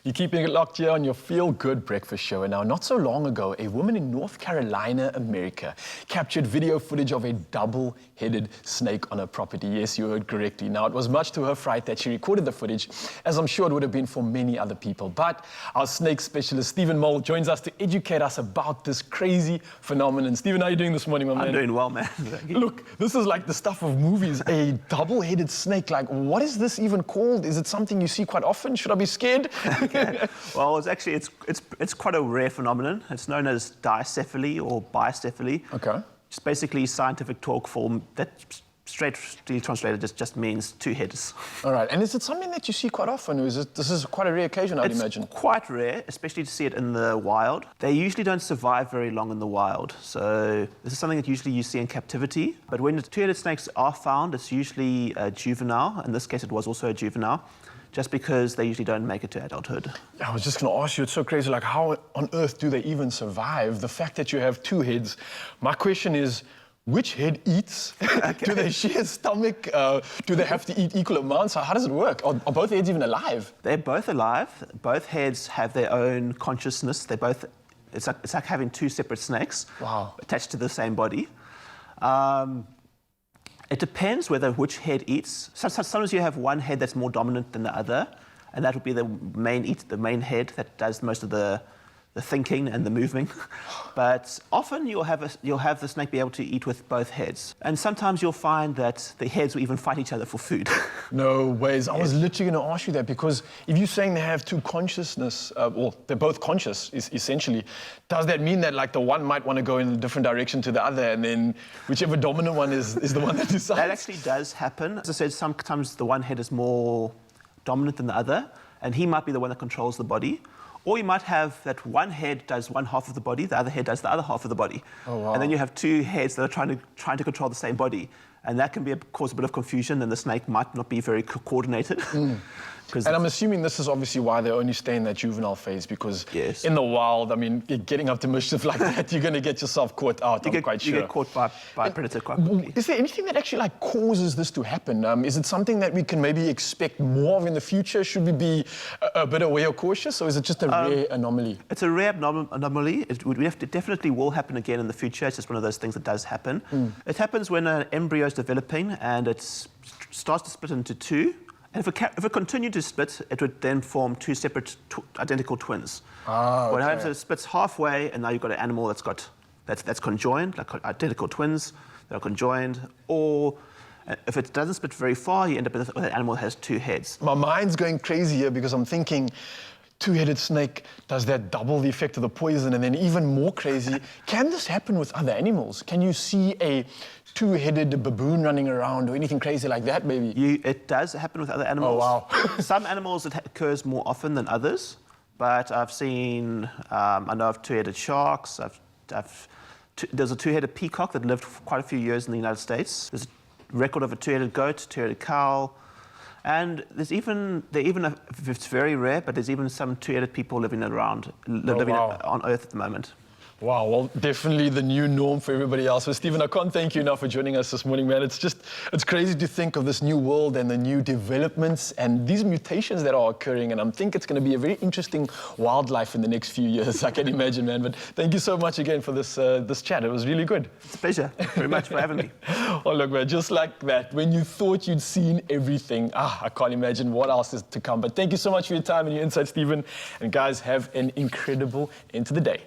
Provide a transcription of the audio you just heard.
You're keeping it locked here on your Feel Good Breakfast Show. And now, not so long ago, a woman in North Carolina, America, captured video footage of a double-headed snake on her property. Yes, you heard correctly. Now, it was much to her fright that she recorded the footage, as I'm sure it would have been for many other people. But our snake specialist, Stephen Mole, joins us to educate us about this crazy phenomenon. Stephen, how are you doing this morning, my man? I'm doing well, man. Look, this is like the stuff of movies. A double-headed snake. Like, what is this even called? Is it something you see quite often? Should I be scared? Well, it's quite a rare phenomenon. It's known as dicephaly or bicephaly. Okay. It's basically scientific talk form that straightly translated just means two heads. All right. And is it something that you see quite often? Or this is quite a rare occasion, I'd imagine? It's quite rare, especially to see it in the wild. They usually don't survive very long in the wild. So this is something that usually you see in captivity. But when the two-headed snakes are found, it's usually a juvenile. In this case, it was also a juvenile, just because they usually don't make it to adulthood. I was just going to ask you, it's so crazy, like how on earth do they even survive? The fact that you have two heads. My question is, which head eats? Okay. Do they share stomach? Do they have to eat equal amounts? How does it work? Are both heads even alive? They're both alive. Both heads have their own consciousness. It's like having two separate snakes. Wow. Attached to the same body. It depends which head eats. Sometimes you have one head that's more dominant than the other, and that would be the main head that does most of the thinking and the moving. But often you'll have the snake be able to eat with both heads. And sometimes you'll find that the heads will even fight each other for food. No ways. I was literally going to ask you that, because if you're saying they have two consciousness, well, they're both conscious, essentially, does that mean that like the one might want to go in a different direction to the other, and then whichever dominant one is the one that decides? That actually does happen. As I said, sometimes the one head is more dominant than the other, and he might be the one that controls the body. Or you might have that one head does one half of the body, the other head does the other half of the body. Oh, wow. And then you have two heads that are trying to control the same body. And that can cause a bit of confusion, and the snake might not be very coordinated. And I'm assuming this is obviously why they only stay in that juvenile phase, because yes, in the wild, I mean, getting up to mischief like that, you're going to get yourself caught out, I'm quite sure. You get caught by a predator quite quickly. Is there anything that actually like causes this to happen? Is it something that we can maybe expect more of in the future? Should we be a bit aware or cautious, or is it just a rare anomaly? It's a rare anomaly. It definitely will happen again in the future. It's just one of those things that does happen. It happens when an embryo is developing and it starts to split into two. And if it continued to split, it would then form two separate identical twins. Ah, okay. What happens is it splits halfway, and now you've got an animal that's conjoined, like identical twins that are conjoined. Or if it doesn't split very far, you end up with an animal that has two heads. My mind's going crazy here, because I'm thinking, two-headed snake, does that double the effect of the poison? And then even more crazy, can this happen with other animals? Can you see a two-headed baboon running around or anything crazy like that, maybe? It does happen with other animals. Oh, wow. Some animals it occurs more often than others, but I've seen, I know of two-headed sharks. There's a two-headed peacock that lived for quite a few years in the United States. There's a record of a two-headed goat, two-headed cow. And it's very rare, but there's even some two-headed people living on Earth at the moment. Wow, well, definitely the new norm for everybody else. But Stephen, I can't thank you enough for joining us this morning, man. It's crazy to think of this new world and the new developments and these mutations that are occurring. And I think it's going to be a very interesting wildlife in the next few years, I can imagine, man. But thank you so much again for this chat. It was really good. It's a pleasure. Thank you very much for having me. Well, look, man, just like that, when you thought you'd seen everything, I can't imagine what else is to come. But thank you so much for your time and your insight, Stephen. And guys, have an incredible end to the day.